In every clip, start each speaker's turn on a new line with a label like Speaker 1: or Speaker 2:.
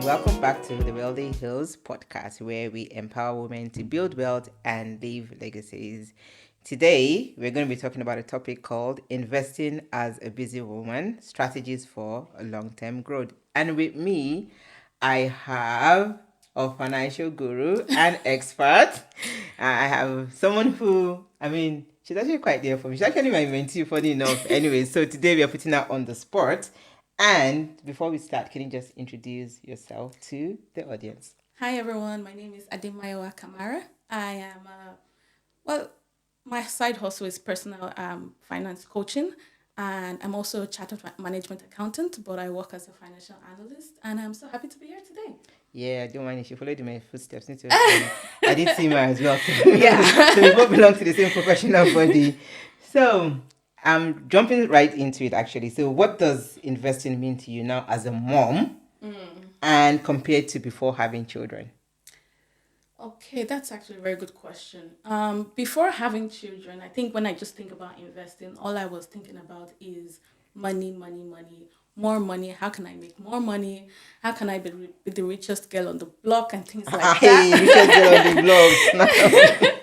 Speaker 1: welcome back to the Wealthy Hills podcast, where we empower women to build wealth and leave legacies. Today, we're going to be talking about a topic called Investing as a Busy Woman Strategies for Long Term Growth. And with me, I have a financial guru and expert. I have someone who, she's actually quite there for me. She's actually my mentee, funny enough. Anyway, so today we are putting her on the spot. And before we start, can you just introduce yourself to the audience?
Speaker 2: Hi everyone, my name is Ademayowa Kamora. I am, well, my side hustle is personal finance coaching, and I'm also a chartered management accountant, but I work as a financial analyst, and I'm so happy to be here today.
Speaker 1: Yeah, I don't mind if you followed in my footsteps. I did see her as well. Yeah. So we both belong to the same professional body. So I'm jumping right into it actually. So what does investing mean to you now as a mom and compared to before having children?
Speaker 2: Okay, that's actually a very good question. Before having children, I think when I just think about investing, all I was thinking about is money, money, money, more money. How can I make more money? How can I be the richest girl on the block and things like
Speaker 1: Hey,
Speaker 2: that?
Speaker 1: richest girl on the blog.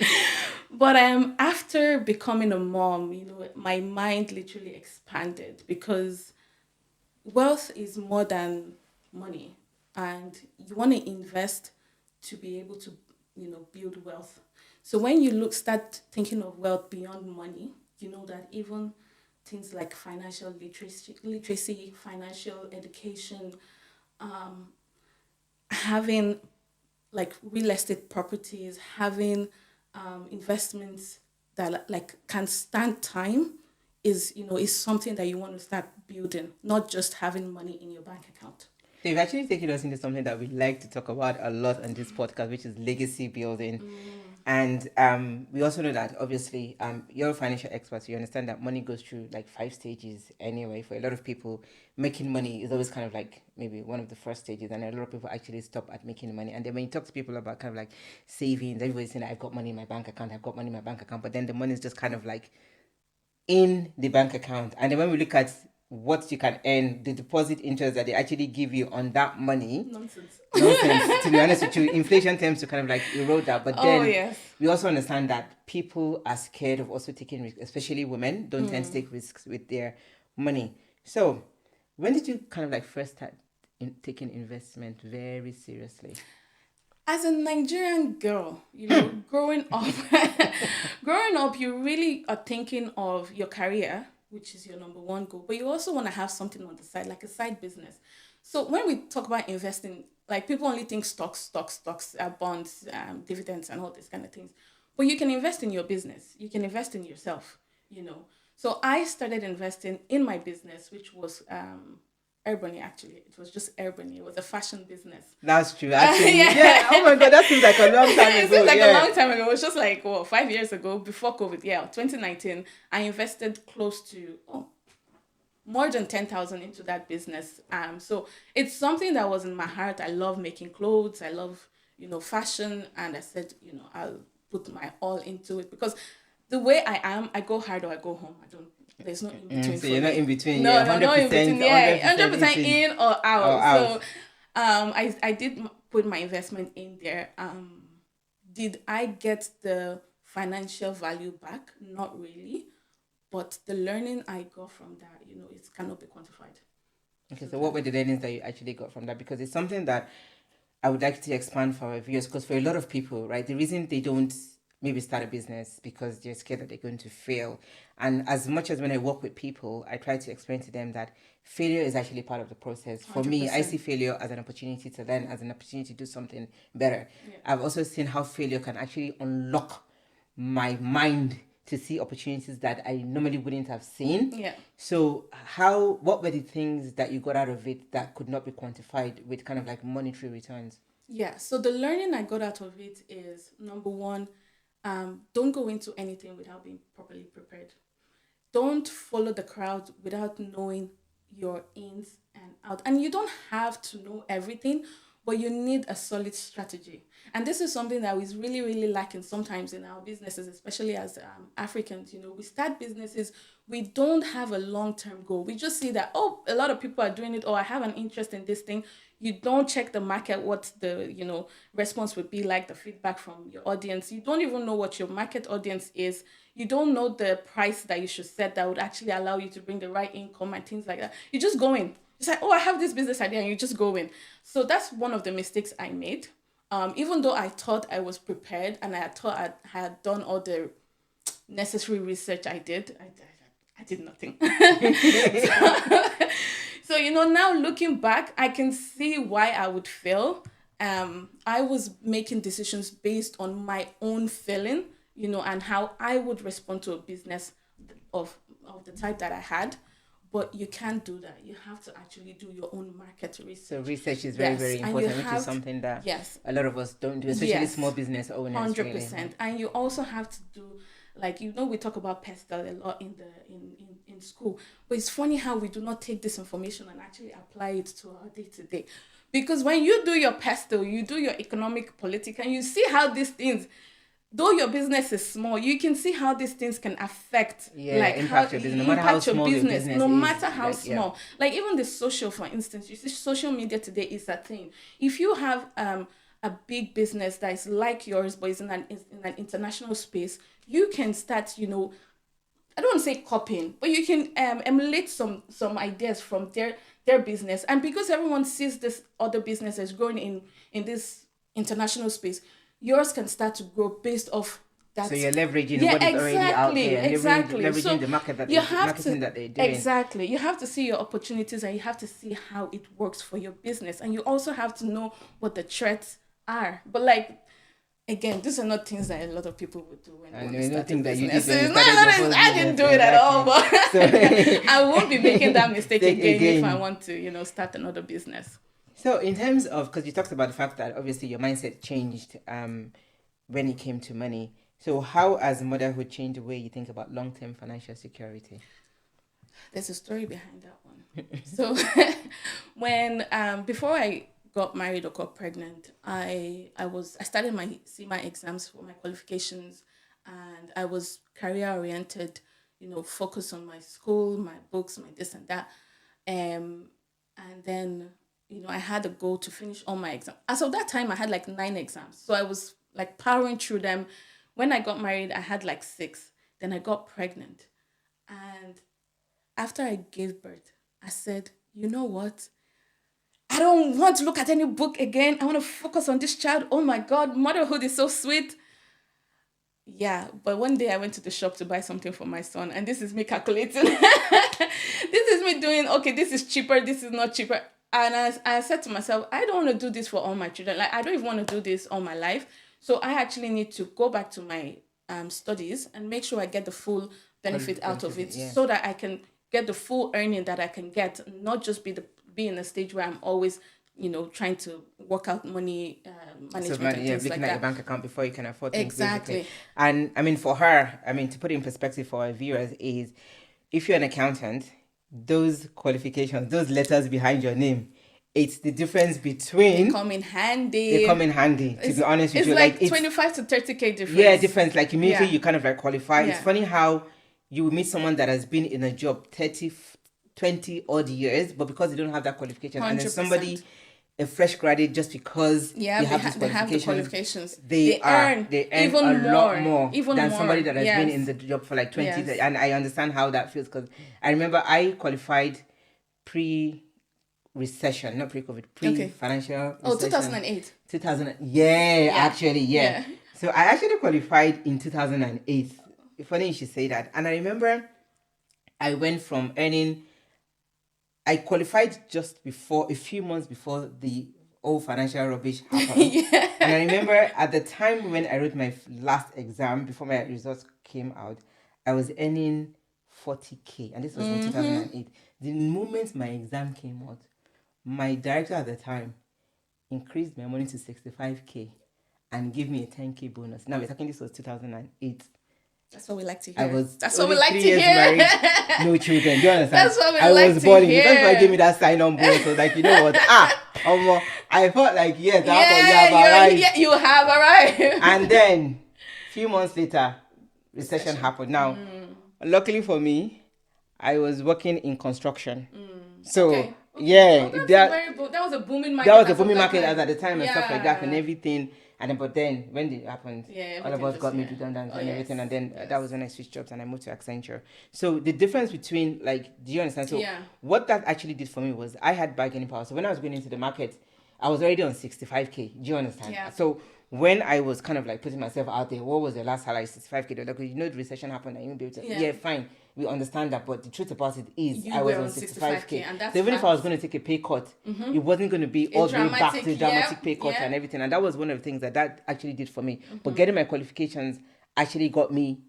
Speaker 2: But after becoming a mom, my mind literally expanded because wealth is more than money, and you want to invest to be able to, build wealth. So when you start thinking of wealth beyond money, you know that even things like financial literacy, financial education, having like real estate properties, having investments that like can stand time is something that you want to start building, not just having money in your bank account.
Speaker 1: So you've actually taken us into something that we like to talk about a lot on this podcast, which is legacy building. And we also know that obviously you're a financial expert, so you understand that money goes through like 5 stages anyway. For a lot of people, making money is always kind of like maybe one of the first stages, and a lot of people actually stop at making money. And then when you talk to people about kind of like savings, everybody's saying, I've got money in my bank account, I've got money in my bank account, but then the money is just kind of like in the bank account. And then when we look at what you can earn, the deposit interest that they actually give you on that money,
Speaker 2: Nonsense.
Speaker 1: nonsense. To be honest with you, inflation tends to kind of like erode that. But then
Speaker 2: Yes.
Speaker 1: we also understand that people are scared of also taking risks, especially women don't tend to take risks with their money. So when did you kind of like first start taking investment very seriously?
Speaker 2: As a Nigerian girl, growing up, you really are thinking of your career, which is your number one goal, but you also want to have something on the side, like a side business. So when we talk about investing, like people only think stocks, bonds, dividends, and all these kind of things. But you can invest in your business. You can invest in yourself. So I started investing in my business, which was Airbnb. Actually, it was just Airbnb. It was a fashion business.
Speaker 1: That's true, actually. Yeah. Oh my God, that seems like a long time ago.
Speaker 2: It seems like
Speaker 1: yeah.
Speaker 2: a long time ago. It was just like 5 years ago, before COVID. Yeah, 2019. I invested close to more than 10,000 into that business. So it's something that was in my heart. I love making clothes. I love fashion, and I said I'll put my all into it because the way I am, I go hard or I go home. I don't. There's no in between.
Speaker 1: So you're not in between.
Speaker 2: No,
Speaker 1: Yeah,
Speaker 2: no, no in
Speaker 1: 100%,
Speaker 2: between. Yeah,
Speaker 1: 100%
Speaker 2: 100% in or
Speaker 1: or
Speaker 2: out.
Speaker 1: out.
Speaker 2: So, I did put my investment in there. Did I get the financial value back? Not really, but the learning I got from that, it cannot be quantified.
Speaker 1: Okay, so what were the learnings that you actually got from that? Because it's something that I would like to expand for our viewers. Because for a lot of people, right, the reason they don't maybe start a business because they're scared that they're going to fail. And as much as when I work with people, I try to explain to them that failure is actually part of the process. For me, I
Speaker 2: 100%.
Speaker 1: see failure as an opportunity to learn, as an opportunity to do something better.
Speaker 2: Yeah.
Speaker 1: I've also seen how failure can actually unlock my mind to see opportunities that I normally wouldn't have seen.
Speaker 2: Yeah.
Speaker 1: So what were the things that you got out of it that could not be quantified with kind of like monetary returns?
Speaker 2: Yeah. So the learning I got out of it is number one, don't go into anything without being properly prepared. Don't follow the crowd without knowing your ins and out. And you don't have to know everything, but you need a solid strategy. And this is something that is really, really lacking sometimes in our businesses, especially as Africans. We start businesses, we don't have a long term goal. We just see that, oh, a lot of people are doing it, or I have an interest in this thing. You don't check the market, what the response would be like, the feedback from your audience. You don't even know what your market audience is. You don't know the price that you should set that would actually allow you to bring the right income and things like that. You just go in. It's like, oh, I have this business idea, and you just go in. So that's one of the mistakes I made. Even though I thought I was prepared and I thought I had done all the necessary research, I did nothing. So, now looking back, I can see why I would fail. I was making decisions based on my own feeling, and how I would respond to a business of the type that I had. But you can't do that. You have to actually do your own market research.
Speaker 1: So research is very,
Speaker 2: Yes,
Speaker 1: very
Speaker 2: and you
Speaker 1: important, which is
Speaker 2: have
Speaker 1: something that
Speaker 2: yes,
Speaker 1: a lot of us don't do, especially
Speaker 2: yes,
Speaker 1: small business owners.
Speaker 2: 100%.
Speaker 1: Really.
Speaker 2: And you also have to do, like, we talk about pestle a lot in school, but it's funny how we do not take this information and actually apply it to our day to day. Because when you do your pestle, you do your economic politic, and you see how these things, though your business is small, you can see how these things can affect, like,
Speaker 1: Impact
Speaker 2: how
Speaker 1: your business, no matter how
Speaker 2: impact your
Speaker 1: small your
Speaker 2: business,
Speaker 1: business
Speaker 2: no
Speaker 1: is.
Speaker 2: matter how
Speaker 1: Like, yeah.
Speaker 2: small. Like, even the social, for instance, you see social media today is a thing. If you have a big business that is like yours, but is in an international space, you can start, I don't want to say copying, but you can emulate some ideas from their business. And because everyone sees this other business as growing in this international space, yours can start to grow based off that.
Speaker 1: So you're leveraging
Speaker 2: Yeah,
Speaker 1: what is already out
Speaker 2: exactly,
Speaker 1: there and
Speaker 2: exactly.
Speaker 1: leveraging
Speaker 2: So
Speaker 1: the
Speaker 2: you have
Speaker 1: marketing
Speaker 2: to
Speaker 1: that they're doing.
Speaker 2: exactly. You have to see your opportunities, and you have to see how it works for your business, and you also have to know what the threats are. But, like, again, these are not things that a lot of people would do when they
Speaker 1: And
Speaker 2: want to
Speaker 1: I don't
Speaker 2: start a
Speaker 1: think that you
Speaker 2: business.
Speaker 1: did when you
Speaker 2: No,
Speaker 1: started your first
Speaker 2: I didn't
Speaker 1: business.
Speaker 2: do it at all, but
Speaker 1: So,
Speaker 2: I won't be making that mistake again if I
Speaker 1: again.
Speaker 2: want to, start another business.
Speaker 1: So in terms of, because you talked about the fact that obviously your mindset changed when it came to money. So how has motherhood changed the way you think about long-term financial security?
Speaker 2: There's a story behind that one. So when before I got married or got pregnant, I started my CMA exams for my qualifications, and I was career oriented, focused on my school, my books, my this and that. And then, I had a goal to finish all my exams. As of that time, I had like 9 exams. So I was like powering through them. When I got married, I had like 6. Then I got pregnant. And after I gave birth, I said, you know what? I don't want to look at any book again. I want to focus on this child. Oh my God, motherhood is so sweet. Yeah, but one day I went to the shop to buy something for my son, and this is me calculating. This is me doing, okay, this is cheaper, this is not cheaper. And I said to myself, I don't want to do this for all my children. Like, I don't even want to do this all my life. So I actually need to go back to my studies and make sure I get the full benefit out of it,
Speaker 1: Yeah.
Speaker 2: so that I can get the full earning that I can get, not just be in a stage where I'm always, trying to work out money management and
Speaker 1: Yeah,
Speaker 2: things
Speaker 1: looking
Speaker 2: like
Speaker 1: at your
Speaker 2: that.
Speaker 1: bank account before you can afford things, basically.
Speaker 2: Exactly.
Speaker 1: And I mean, for her, I mean, to put it in perspective for our viewers, is if you're an accountant, those qualifications, those letters behind your name, it's the difference between.
Speaker 2: They come in handy.
Speaker 1: They come in handy. To be honest with
Speaker 2: It's
Speaker 1: you,
Speaker 2: like
Speaker 1: it's
Speaker 2: 25 to 30K difference.
Speaker 1: yeah, difference. Like immediately
Speaker 2: Yeah.
Speaker 1: you kind of like qualify. It's
Speaker 2: Yeah.
Speaker 1: funny how you will meet someone that has been in a job 30, 20 odd years, but because they don't have that qualification, and then
Speaker 2: 100%.
Speaker 1: somebody, a fresh graduate, just because
Speaker 2: Yeah,
Speaker 1: they have
Speaker 2: they have the qualifications.
Speaker 1: they earn
Speaker 2: even
Speaker 1: a lot
Speaker 2: more,
Speaker 1: more than somebody that has been
Speaker 2: Yes.
Speaker 1: in the job for like 20
Speaker 2: Yes.
Speaker 1: and I understand how that feels, because I remember I qualified pre recession, not pre-COVID, pre-financial
Speaker 2: Oh,
Speaker 1: recession.
Speaker 2: 2008.
Speaker 1: 2000, yeah, actually, yeah. So I actually qualified in 2008. Funny you should say that. And I remember I went from earning, I qualified just before, a few months before the old financial rubbish happened.
Speaker 2: Yeah.
Speaker 1: And I remember at the time when I wrote my last exam, before my results came out, I was earning 40K. And this was in 2008. The moment my exam came out, my director at the time increased my money to 65K and gave me a 10K bonus. Now we're talking, this was 2008.
Speaker 2: That's what we like to
Speaker 1: I
Speaker 2: hear.
Speaker 1: was
Speaker 2: That's what we
Speaker 1: only
Speaker 2: like
Speaker 1: 3 years
Speaker 2: to hear.
Speaker 1: married, no children. Do you understand?
Speaker 2: That's what we
Speaker 1: I
Speaker 2: like
Speaker 1: was
Speaker 2: to
Speaker 1: boarding. The
Speaker 2: hear.
Speaker 1: first guy gave me that sign-on bonus. I was like, you know what? I felt like, yes, I thought you have arrived.
Speaker 2: You have arrived.
Speaker 1: And then, few months later, recession happened. Now, luckily for me, I was working in construction. So,
Speaker 2: Okay.
Speaker 1: yeah,
Speaker 2: Oh, that was a booming market.
Speaker 1: that was a
Speaker 2: as of
Speaker 1: booming
Speaker 2: that
Speaker 1: market
Speaker 2: time.
Speaker 1: as at the time and stuff like that and
Speaker 2: Yeah.
Speaker 1: everything. And then, but then when it happened,
Speaker 2: Yeah,
Speaker 1: all of
Speaker 2: everything
Speaker 1: us
Speaker 2: just,
Speaker 1: got made
Speaker 2: yeah.
Speaker 1: redundant
Speaker 2: Oh,
Speaker 1: and everything. And then
Speaker 2: yes.
Speaker 1: that was when I switched jobs and I moved to Accenture. So the difference between, like, do you understand? So
Speaker 2: Yeah.
Speaker 1: what that actually did for me was I had bargaining power. So when I was going into the market, I was already on 65K. Do you understand?
Speaker 2: Yeah.
Speaker 1: So when I was kind of like putting myself out there, what was the last salary? 65K. They're like, you know, the recession happened and you won't be able to. Yeah, fine. We understand that. But the truth about it is, I was on 65K.
Speaker 2: And that's
Speaker 1: so even if I
Speaker 2: fact.
Speaker 1: was going to take a pay cut, it wasn't going to be all the way back to dramatic pay cut and everything. And that was one of the things that actually did for me. But getting my qualifications actually got me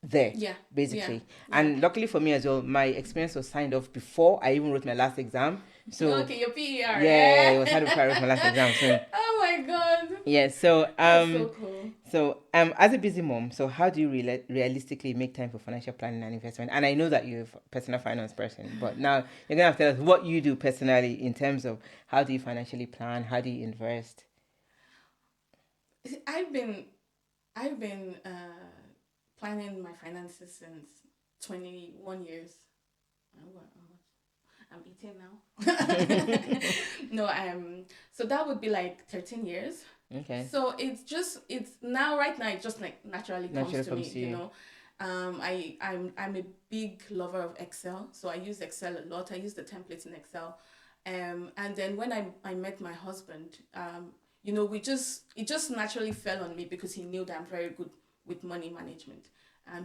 Speaker 1: there, basically. And luckily for me as well, my experience was signed off before I even wrote my last exam. So
Speaker 2: okay, your PER.
Speaker 1: yeah, it was signed before I wrote my last exam. So
Speaker 2: oh my god.
Speaker 1: yeah, so
Speaker 2: That's so cool.
Speaker 1: So as a busy mom, so how do you realistically make time for financial planning and investment? And I know that you're a personal finance person, but now you're gonna have to tell us what you do personally in terms of how do you financially plan, how do you invest?
Speaker 2: I've been planning my finances since 21 years. I'm 18 now. No, so that would be like 13 years.
Speaker 1: Okay.
Speaker 2: So it's now right now it just like naturally comes to me, you know. I'm a big lover of Excel, so I use Excel a lot. I use the templates in Excel. And then when I met my husband, you know, it just naturally fell on me because he knew that I'm very good with money management.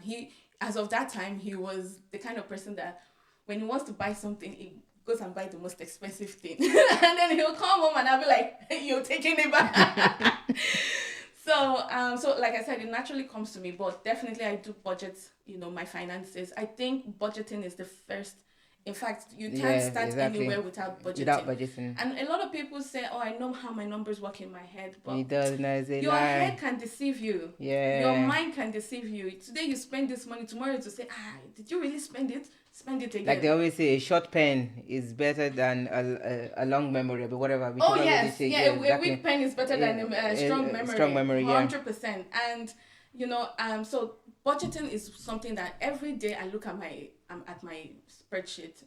Speaker 2: He, as of that time, he was the kind of person that when he wants to buy something, he goes and buy the most expensive thing. And then he'll come home and I'll be like, you're taking it back. So like I said, it naturally comes to me, but definitely I do budget, you know, my finances. I think budgeting is the first. In fact, you can't start anywhere without budgeting. And a lot of people say, oh, I know how my numbers work in my head. But
Speaker 1: it does, no,
Speaker 2: your head can deceive you.
Speaker 1: Yeah.
Speaker 2: Your mind can deceive you. Today you spend this money, tomorrow to say, did you really spend it? Spend it again.
Speaker 1: Like they always say, a short pen is better than a long memory, but whatever.
Speaker 2: Oh, yes. A weak pen is better than a strong memory.
Speaker 1: Strong memory,
Speaker 2: 100%. And, you know, so budgeting is something that every day I look at my spreadsheet.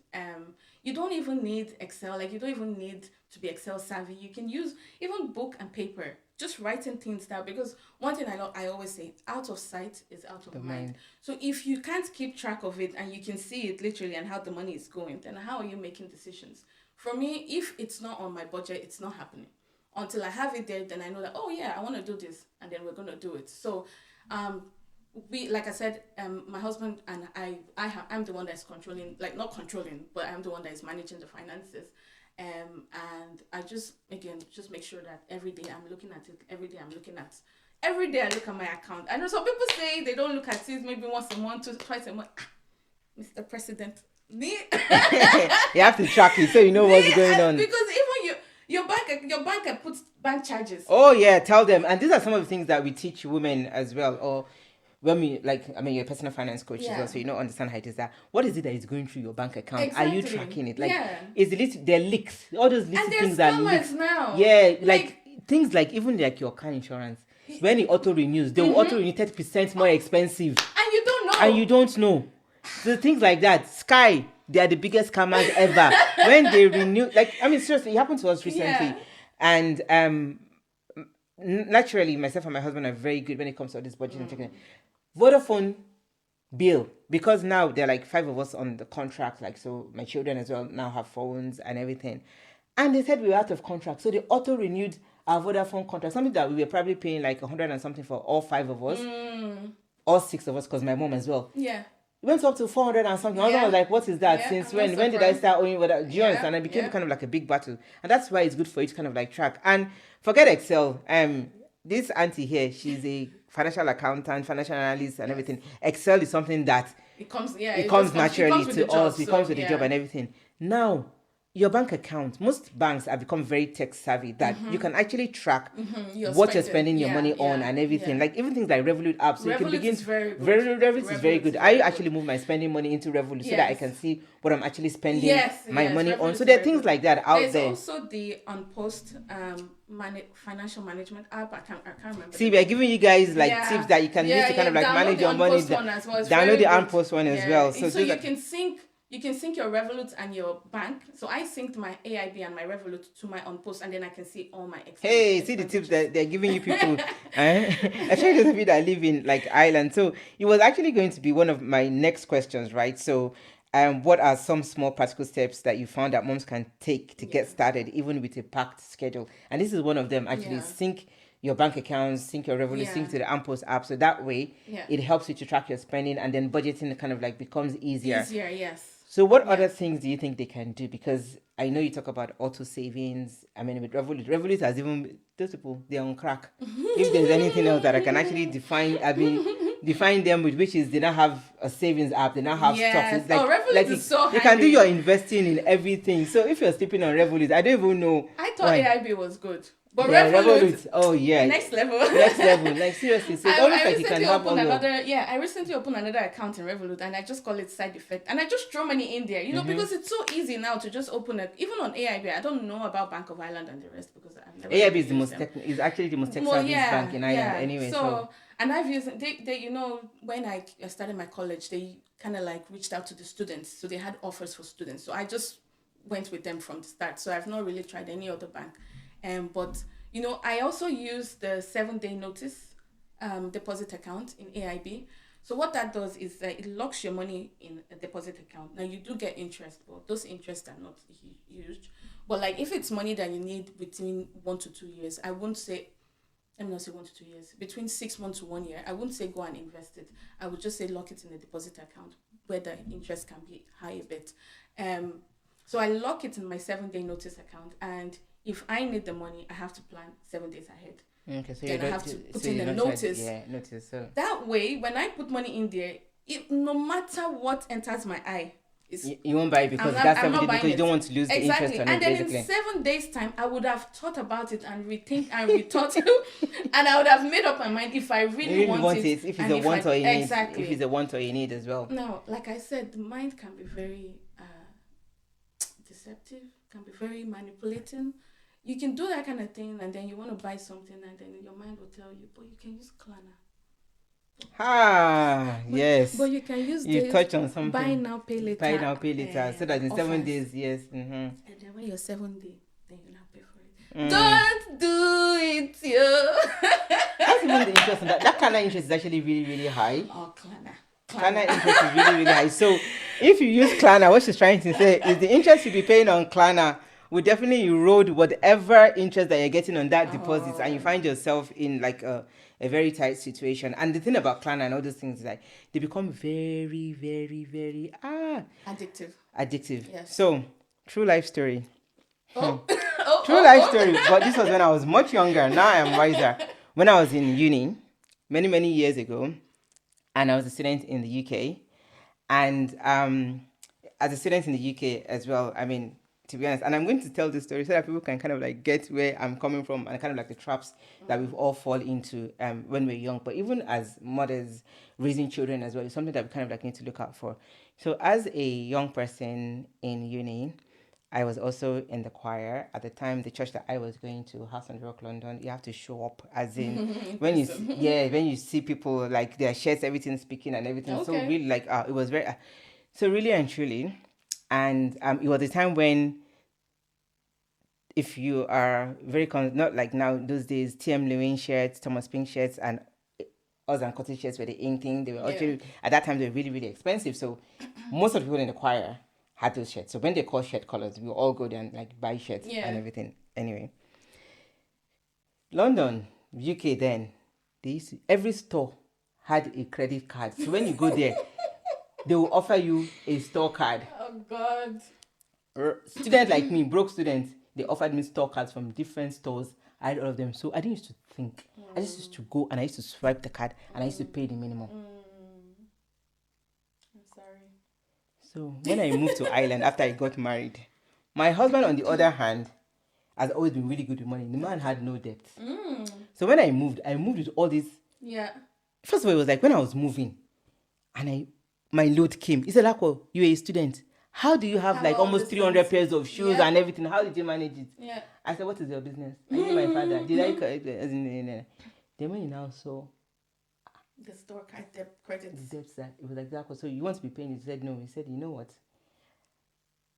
Speaker 2: You don't even need Excel. Like, you don't even need to be Excel savvy. You can use even book and paper. Just writing things down, because one thing I always say, out of sight is out of mind. So if you can't keep track of it and you can see it literally and how the money is going, then how are you making decisions? For me, if it's not on my budget, it's not happening. Until I have it there, then I know that, oh yeah, I want to do this, and then we're going to do it. So we, like I said, my husband and I'm the one that's controlling, like not controlling, but I'm the one that is managing the finances. And I just make sure that every day I'm looking at it. Every day I look at my account. I know some people say they don't look at it maybe once a month, twice a month. Mr. President, me.
Speaker 1: You have to track it so you know what's going on.
Speaker 2: Because even your bank puts bank charges.
Speaker 1: Oh yeah, tell them. And these are some of the things that we teach women as well, or when we, like, I mean, you're a personal finance coach as well, so you don't understand how it is that. What is it that is going through your bank account? Exactly. Are you tracking it? Like, is the there leaks? All those little things are leaks
Speaker 2: now.
Speaker 1: Yeah, like things like even like your car insurance. When it auto renews, they will auto renew 30% more expensive, and you don't know. So things like that. Sky, they are the biggest scammers ever. When they renew, like, I mean, seriously, it happened to us recently, and naturally, myself and my husband are very good when it comes to all this budgeting and checking. Vodafone bill, because now there are like 5 of us on the contract, like, so my children as well now have phones and everything, and they said we were out of contract, so they auto renewed our Vodafone contract, something that we were probably paying like 100 and something for all 5 of us, all 6 of us, because my mom as well. It went up to 400 and something. I was like, what is that? Since when did I start owing without? Do you understand? And it became kind of like a big battle, and that's why it's good for you to kind of like track. And forget Excel. This auntie here, she's a financial accountant, financial analyst, and everything. Excel is something that it comes naturally to us. It comes with the job and everything. Now, your bank account, most banks have become very tech savvy that you can actually track
Speaker 2: You're
Speaker 1: what you're
Speaker 2: spending.
Speaker 1: spending your
Speaker 2: Yeah,
Speaker 1: money on
Speaker 2: yeah,
Speaker 1: and everything.
Speaker 2: yeah.
Speaker 1: Like even things like Revolut apps, so you can
Speaker 2: Revolut
Speaker 1: begin
Speaker 2: is
Speaker 1: to,
Speaker 2: very good.
Speaker 1: very Revolut is very
Speaker 2: Revolut
Speaker 1: good.
Speaker 2: is
Speaker 1: I
Speaker 2: very
Speaker 1: actually
Speaker 2: good.
Speaker 1: move my spending money into Revolut so that I
Speaker 2: Yes.
Speaker 1: can see what I'm actually spending
Speaker 2: Yes,
Speaker 1: my
Speaker 2: yes,
Speaker 1: money on.
Speaker 2: Revolut
Speaker 1: So
Speaker 2: is
Speaker 1: there are
Speaker 2: very
Speaker 1: things
Speaker 2: good.
Speaker 1: like that out
Speaker 2: There's
Speaker 1: there.
Speaker 2: also the Unpost financial management app. I can't remember
Speaker 1: See,
Speaker 2: the
Speaker 1: we are
Speaker 2: name.
Speaker 1: giving you guys like tips
Speaker 2: Yeah,
Speaker 1: that you can use
Speaker 2: yeah,
Speaker 1: to kind
Speaker 2: yeah.
Speaker 1: of like
Speaker 2: Download
Speaker 1: manage
Speaker 2: the
Speaker 1: your money.
Speaker 2: Unpost one as well. It's
Speaker 1: Download
Speaker 2: very
Speaker 1: the
Speaker 2: good.
Speaker 1: Unpost one as
Speaker 2: Yeah,
Speaker 1: well. So
Speaker 2: so
Speaker 1: those
Speaker 2: you
Speaker 1: are,
Speaker 2: can sync. You can sync your Revolut and your bank. So I synced my AIB and my Revolut to my Unpost, and then I can see all my
Speaker 1: hey, see the tips
Speaker 2: expenditures.
Speaker 1: that they're giving you people. Especially those of you that live in like Ireland. So it was actually going to be one of my next questions, right? So what are some small practical steps that you found that moms can take to
Speaker 2: Yeah,
Speaker 1: get started, even with a packed schedule? And this is one of them actually
Speaker 2: yeah,
Speaker 1: sync your bank accounts, sync your Revolut,
Speaker 2: yeah,
Speaker 1: sync to the Ampos app. So that way
Speaker 2: yeah.
Speaker 1: it helps you to track your spending and then budgeting kind of like becomes easier.
Speaker 2: Easier, yes.
Speaker 1: So, what
Speaker 2: Yeah.
Speaker 1: other things do you think they can do? Because I know you talk about auto savings. I mean, with Revolut has even those people they're on crack. If there's anything else that I can actually define, I mean, define them with, which is they don't have a savings app, they don't have stocks.
Speaker 2: Yes.
Speaker 1: It's
Speaker 2: Oh, Revolut
Speaker 1: like
Speaker 2: is so
Speaker 1: you can do your
Speaker 2: highly.
Speaker 1: investing in everything. So if you're sleeping on Revolut, I don't even know
Speaker 2: I thought
Speaker 1: why.
Speaker 2: AIB was good, but
Speaker 1: Yeah,
Speaker 2: Revolut
Speaker 1: Revolut. Oh yeah,
Speaker 2: next level.
Speaker 1: next level. Like seriously, so it's almost
Speaker 2: I
Speaker 1: like you can
Speaker 2: recently
Speaker 1: have all
Speaker 2: opened
Speaker 1: your.
Speaker 2: another. Yeah, I recently opened another account in Revolut, and I just call it side effect, and I just throw money in there. You know, because it's so easy now to just open it. Even on AIB, I don't know about Bank of Ireland and the rest because I've never
Speaker 1: AIB
Speaker 2: really
Speaker 1: is the
Speaker 2: used
Speaker 1: most
Speaker 2: them.
Speaker 1: is actually the most tech
Speaker 2: Well,
Speaker 1: service bank
Speaker 2: yeah,
Speaker 1: in Ireland
Speaker 2: yeah.
Speaker 1: anyway. So
Speaker 2: So, and I've used they you know when I started my college, they kind of like reached out to the students, so they had offers for students. So I just went with them from the start. So I've not really tried any other bank, but you know I also use the 7 day notice deposit account in AIB. So what that does is that it locks your money in a deposit account. Now you do get interest, but those interests are not huge. But like if it's money that you need between 1 to 2 years, I won't say let me not say 1 to 2 years, between 6 months to 1 year, I wouldn't say go and invest it. I would just say lock it in a deposit account where the interest can be high a bit. Um, so I lock it in my 7 day notice account, and if I need the money, I have to plan 7 days ahead.
Speaker 1: okay, so
Speaker 2: Then I have to put
Speaker 1: so
Speaker 2: in
Speaker 1: you
Speaker 2: a
Speaker 1: don't
Speaker 2: notice.
Speaker 1: yeah, notice. So
Speaker 2: That way, when I put money in there, no matter what enters my eye,
Speaker 1: you won't buy it because that's
Speaker 2: I'm
Speaker 1: 7 days
Speaker 2: not
Speaker 1: because
Speaker 2: buying
Speaker 1: you don't
Speaker 2: it.
Speaker 1: want to lose the interest
Speaker 2: Exactly.
Speaker 1: on
Speaker 2: And
Speaker 1: it,
Speaker 2: then in
Speaker 1: basically.
Speaker 2: 7 days' time, I would have thought about it and rethink and rethought and I would have made up my mind if I
Speaker 1: You
Speaker 2: really
Speaker 1: really
Speaker 2: want
Speaker 1: want
Speaker 2: it.
Speaker 1: it if it's
Speaker 2: And
Speaker 1: a
Speaker 2: if I
Speaker 1: want or a need. If
Speaker 2: exactly.
Speaker 1: it's a want or a need as well.
Speaker 2: Now, like I said, the mind can be very deceptive, can be very manipulating. You can do that kind of thing and then you want to buy something and then your mind will tell you, but you can use Klarna.
Speaker 1: Ah,
Speaker 2: But,
Speaker 1: yes.
Speaker 2: but you can use
Speaker 1: You
Speaker 2: this
Speaker 1: touch on
Speaker 2: buy
Speaker 1: something.
Speaker 2: now, pay
Speaker 1: Buy
Speaker 2: later
Speaker 1: now, pay later. So that in 7 days,
Speaker 2: offers.
Speaker 1: yes. Mm-hmm.
Speaker 2: And then when you're 7 day, then you now pay for it.
Speaker 1: Mm.
Speaker 2: Don't do it, yo.
Speaker 1: That's even the interest on that. That kind of interest is actually really, really high.
Speaker 2: Oh, Klarna.
Speaker 1: Klarna interest is really, really high. So if you use Klarna, what she's trying to say is the interest you'll be paying on Klarna will definitely erode whatever interest that you're getting on that deposits, and you find yourself in like a very tight situation. And the thing about Klarna and all those things is like they become very, very, very
Speaker 2: Addictive.
Speaker 1: addictive.
Speaker 2: Yes.
Speaker 1: So true life story.
Speaker 2: Oh.
Speaker 1: True life story. But this was when I was much younger. Now I am wiser. When I was in uni, many, many years ago, and I was a student in the UK. And as a student in the UK as well, I mean, to be honest, and I'm going to tell this story so that people can kind of like get where I'm coming from and kind of like the traps that we've all fall into when we're young. But even as mothers raising children as well, is something that we kind of like need to look out for. So as a young person in uni, I was also in the choir at the time. The church that I was going to, House on the Rock, London, you have to show up, as in when you when you see people like their shirts, everything speaking and everything. So
Speaker 2: Okay.
Speaker 1: really like it was very so really and truly, and it was a time when if you are very not like now those days, TM Lewin shirts, Thomas Pink shirts, and us and cottage shirts were the in thing. They were actually at that time they were really really expensive. So most of the people in the choir had those shirts. So when they call shirt colors, we all go there and like buy shirts and everything. Anyway, London, UK then, every store had a credit card. So when you go there, they will offer you a store card.
Speaker 2: Oh, God.
Speaker 1: Students like me, broke students, they offered me store cards from different stores. I had all of them. So I didn't used to think. I just used to go and I used to swipe the card and I used to pay the minimum.
Speaker 2: I'm sorry.
Speaker 1: So when I moved to Ireland after I got married, My husband, on the other hand, has always been really good with money. The man had no debt. So when I moved with all this.
Speaker 2: Yeah.
Speaker 1: First of all, it was like when I was moving and my load came. He said, Lako, you're a student. How do you have like
Speaker 2: all
Speaker 1: almost
Speaker 2: these
Speaker 1: 300
Speaker 2: things.
Speaker 1: pairs of shoes
Speaker 2: Yeah.
Speaker 1: and everything? How did you manage it?
Speaker 2: Yeah.
Speaker 1: I said, what is your business? Are you my father? Did I? Then when he now saw
Speaker 2: The store credits.
Speaker 1: the debts that it was like that. So you want to be paying? He said no. He said, you know what?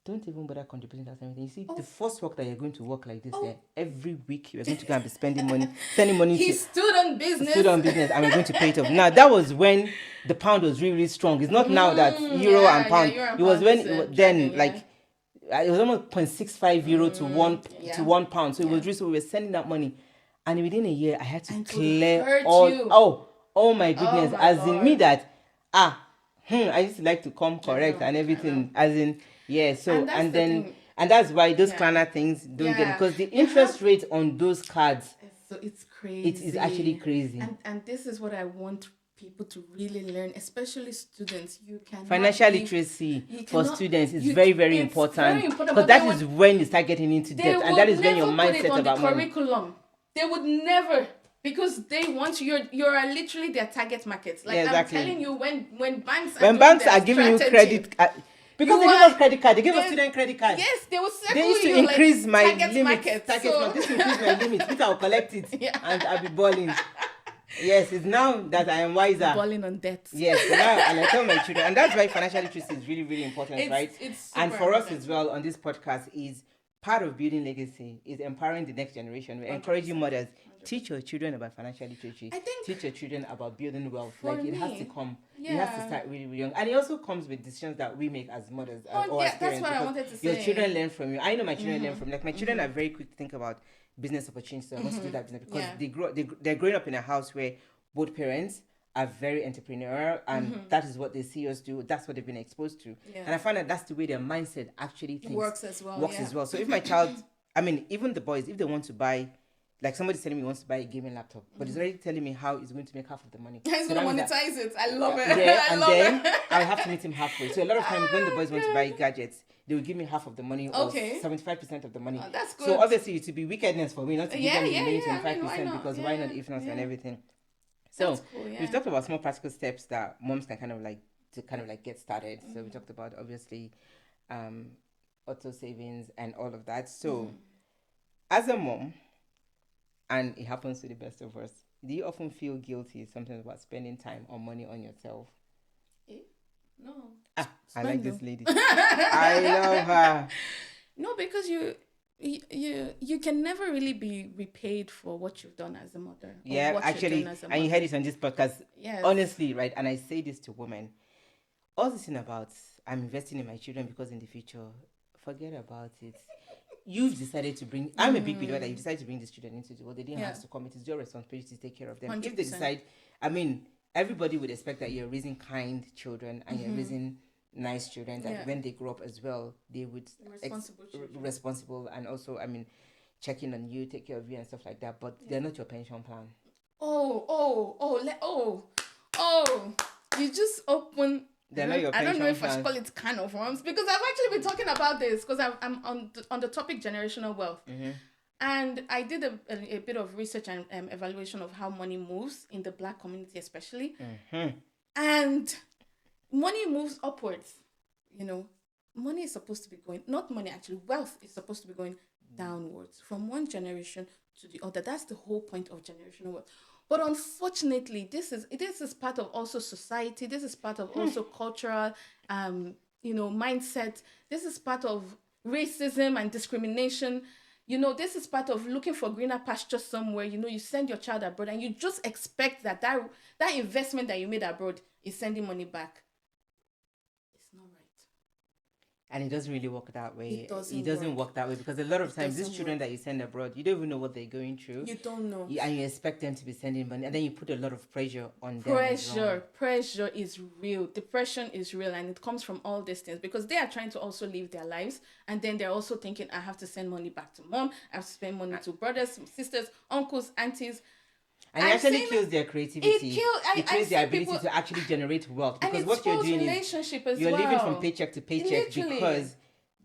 Speaker 1: Don't even bother contributing that everything. You see, the first work that you're going to work like this, every week you're going to go and be spending money, sending money
Speaker 2: He
Speaker 1: to
Speaker 2: stood on business.
Speaker 1: and we're going to pay it off. Now that was when the pound was really, really strong. It's not now that euro and pound.
Speaker 2: Euro and
Speaker 1: it was
Speaker 2: pound
Speaker 1: when
Speaker 2: is,
Speaker 1: it was
Speaker 2: dragging,
Speaker 1: then like it was almost 0.65 euro to one
Speaker 2: yeah.
Speaker 1: to 1 pound. So it was really, so we were sending that money, and within a year I had to
Speaker 2: And it would
Speaker 1: clear
Speaker 2: hurt
Speaker 1: all.
Speaker 2: you.
Speaker 1: Oh my goodness!
Speaker 2: my
Speaker 1: As in
Speaker 2: Lord.
Speaker 1: me that I used to like to come correct and everything. As in so
Speaker 2: And that's the thing.
Speaker 1: and that's why those
Speaker 2: Yeah.
Speaker 1: kleiner things don't get
Speaker 2: Yeah.
Speaker 1: because the
Speaker 2: You
Speaker 1: interest
Speaker 2: have-
Speaker 1: rate on those cards.
Speaker 2: So it's crazy.
Speaker 1: It is actually crazy.
Speaker 2: And this is what I want people to really learn, especially students. You can
Speaker 1: Financial literacy for students is very, very important. Because
Speaker 2: but
Speaker 1: that is when you start getting into debt, and that is when your mindset
Speaker 2: put it on
Speaker 1: about
Speaker 2: the
Speaker 1: money.
Speaker 2: curriculum. They would never, because they want you're literally their target market. Like
Speaker 1: Yeah, exactly.
Speaker 2: I'm telling you, when banks
Speaker 1: When banks are giving you credit, because they give us credit card, they give us student credit card.
Speaker 2: Yes, they will circle
Speaker 1: They used to
Speaker 2: you
Speaker 1: increase
Speaker 2: like
Speaker 1: my
Speaker 2: target
Speaker 1: limit.
Speaker 2: market.
Speaker 1: This increase my limit. Which I'll collect it
Speaker 2: Yeah.
Speaker 1: and I'll be balling. Yes, it's now that I am wiser.
Speaker 2: Balling on debt.
Speaker 1: Yes, so now and I tell my children, and that's why financial literacy is really, really important, right?
Speaker 2: It's
Speaker 1: And
Speaker 2: super
Speaker 1: for us
Speaker 2: important.
Speaker 1: as well on this podcast is part of building legacy is empowering the next generation. We're encouraging mothers. Teach your children about financial literacy.
Speaker 2: I think
Speaker 1: Teach your children about building wealth.
Speaker 2: for
Speaker 1: Like it has to
Speaker 2: me,
Speaker 1: come. It has to
Speaker 2: yeah.
Speaker 1: start really, really young. And it also comes with decisions that we make as mothers or
Speaker 2: yeah,
Speaker 1: as parents.
Speaker 2: that's what I
Speaker 1: because
Speaker 2: wanted to
Speaker 1: your
Speaker 2: say.
Speaker 1: children learn from you. I know my children learn from like my children are very quick to think about business opportunities. So I want to do that business because
Speaker 2: Yeah.
Speaker 1: they're growing up in a house where both parents are very entrepreneurial and that is what they see us do. That's what they've been exposed to.
Speaker 2: Yeah.
Speaker 1: And I find that that's the way their mindset actually thinks.
Speaker 2: Works as well.
Speaker 1: Works as well. So if my child, I mean, even the boys, if they want to buy, like somebody's telling me he wants to buy a gaming laptop, but he's already telling me how he's going to make half of the money.
Speaker 2: He's
Speaker 1: So
Speaker 2: gonna
Speaker 1: that means that-
Speaker 2: monetize it. I love it.
Speaker 1: yeah,
Speaker 2: I
Speaker 1: and
Speaker 2: love
Speaker 1: then
Speaker 2: it.
Speaker 1: I'll have to meet him halfway. So a lot of times when the boys want to buy gadgets, they will give me half of the money or
Speaker 2: Okay.
Speaker 1: 75% of the money.
Speaker 2: Oh, that's good.
Speaker 1: So obviously it would be wickedness for me not to give
Speaker 2: Yeah,
Speaker 1: them the
Speaker 2: yeah,
Speaker 1: remaining
Speaker 2: yeah. I
Speaker 1: 25%
Speaker 2: mean, why not?
Speaker 1: because why not if not and everything. So
Speaker 2: That's cool, yeah.
Speaker 1: we've talked about small practical steps that moms can kind of like get started. So we talked about obviously auto savings and all of that. So as a mom, and it happens to the best of us, do you often feel guilty sometimes about spending time or money on yourself?
Speaker 2: No.
Speaker 1: I like this lady. I love her.
Speaker 2: No, because you can never really be repaid for what you've done as a mother. or
Speaker 1: Yeah,
Speaker 2: what you're
Speaker 1: actually,
Speaker 2: doing as a
Speaker 1: and you
Speaker 2: mother.
Speaker 1: heard it on this podcast.
Speaker 2: Yes.
Speaker 1: Honestly, right? And I say this to women. All this thing about I'm investing in my children because in the future, forget about it. You've decided to bring. I'm a big believer that you decided to bring these children into the world. They didn't
Speaker 2: Yeah.
Speaker 1: have to come. It is your responsibility to take care of them. If they
Speaker 2: 100%.
Speaker 1: decide, I mean, everybody would expect that you're raising kind children and you're raising nice children. That
Speaker 2: Yeah.
Speaker 1: when they grow up as well, they would
Speaker 2: Responsible children.
Speaker 1: responsible and also, I mean, checking on you, take care of you and stuff like that. But they're not your pension plan.
Speaker 2: You just open.
Speaker 1: They're not your
Speaker 2: I don't know if
Speaker 1: pension
Speaker 2: I should call it can of worms because I've actually been talking about this because I'm on the topic generational wealth. And I did a bit of research and evaluation of how money moves in the Black community especially. And money moves upwards. You know, money is supposed to be going, not money actually, wealth is supposed to be going downwards from one generation to the other. That's the whole point of generational wealth. But unfortunately, this is part of also society. This is part of also cultural, mindset. This is part of racism and discrimination. This is part of looking for greener pasture somewhere. You send your child abroad and you just expect that investment that you made abroad is sending money back. It's not right.
Speaker 1: And it doesn't really work that way.
Speaker 2: It doesn't
Speaker 1: work that way because a lot of times these children that you send abroad, you don't even know what they're going through.
Speaker 2: You don't know.
Speaker 1: And you expect them to be sending money, and then you put a lot of pressure on them.
Speaker 2: Pressure is real. Depression is real, and it comes from all these things because they are trying to also live their lives, and then they're also thinking, I have to send money back to mom. I have to spend money to brothers, sisters, uncles, aunties.
Speaker 1: And it actually kills their creativity. It kills their ability
Speaker 2: people,
Speaker 1: to actually generate wealth because
Speaker 2: and
Speaker 1: what you're doing
Speaker 2: relationship
Speaker 1: is
Speaker 2: as
Speaker 1: you're
Speaker 2: well.
Speaker 1: living from paycheck to paycheck
Speaker 2: Literally.
Speaker 1: because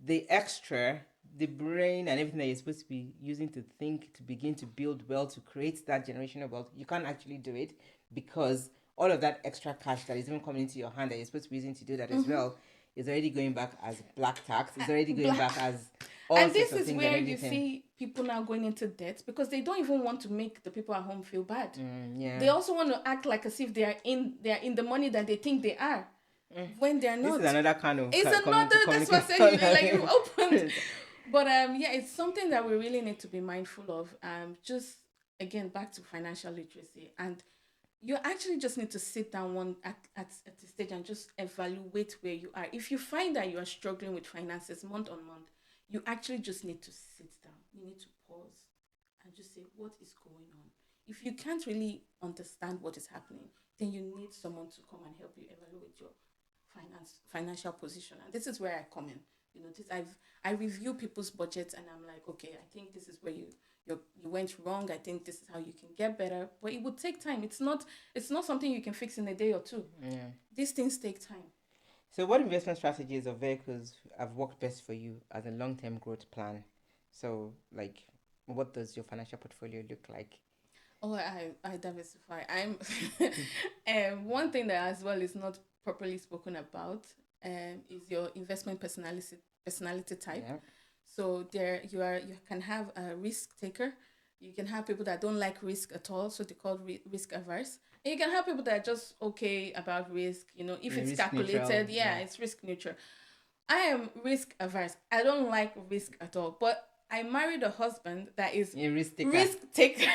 Speaker 1: the extra the brain and everything that you're supposed to be using to think, to begin to build wealth, to create that generational wealth, you can't actually do it because all of that extra cash that is even coming into your hand that you're supposed to be using to do that as well is already going back as black tax. It's already going
Speaker 2: Black.
Speaker 1: back as all
Speaker 2: And
Speaker 1: sorts
Speaker 2: this
Speaker 1: of
Speaker 2: is
Speaker 1: things and
Speaker 2: where you
Speaker 1: everything.
Speaker 2: see people now going into debt because they don't even want to make the people at home feel bad.
Speaker 1: Yeah.
Speaker 2: They also want to act like as if they are in the money that they think they are when they're not.
Speaker 1: This is another kind of
Speaker 2: It's another. That's what I said. You opened. But yeah, it's something that we really need to be mindful of. Just again back to financial literacy, and you actually just need to sit down at the stage and just evaluate where you are. If you find that you are struggling with finances month on month, you actually just need to sit down. You need to pause and just say, what is going on? If you can't really understand what is happening, then you need someone to come and help you evaluate your financial position. And this is where I come in. I review people's budgets and I'm like, okay, I think this is where you went wrong. I think this is how you can get better. But it would take time. It's not something you can fix in a day or two.
Speaker 1: Yeah.
Speaker 2: These things take time.
Speaker 1: So, what investment strategies or vehicles have worked best for you as a long-term growth plan? So, like, what does your financial portfolio look like?
Speaker 2: Oh, I diversify. I'm one thing that as well is not properly spoken about is your investment personality type.
Speaker 1: Yeah.
Speaker 2: So you can have a risk taker. You can have people that don't like risk at all, so they call risk averse. And you can have people that are just okay about risk. If
Speaker 1: Yeah,
Speaker 2: it's
Speaker 1: risk neutral.
Speaker 2: calculated, yeah,
Speaker 1: Yeah.
Speaker 2: it's risk neutral. I am risk averse. I don't like risk at all. But I married a husband that is
Speaker 1: A risk taker.
Speaker 2: risk taker.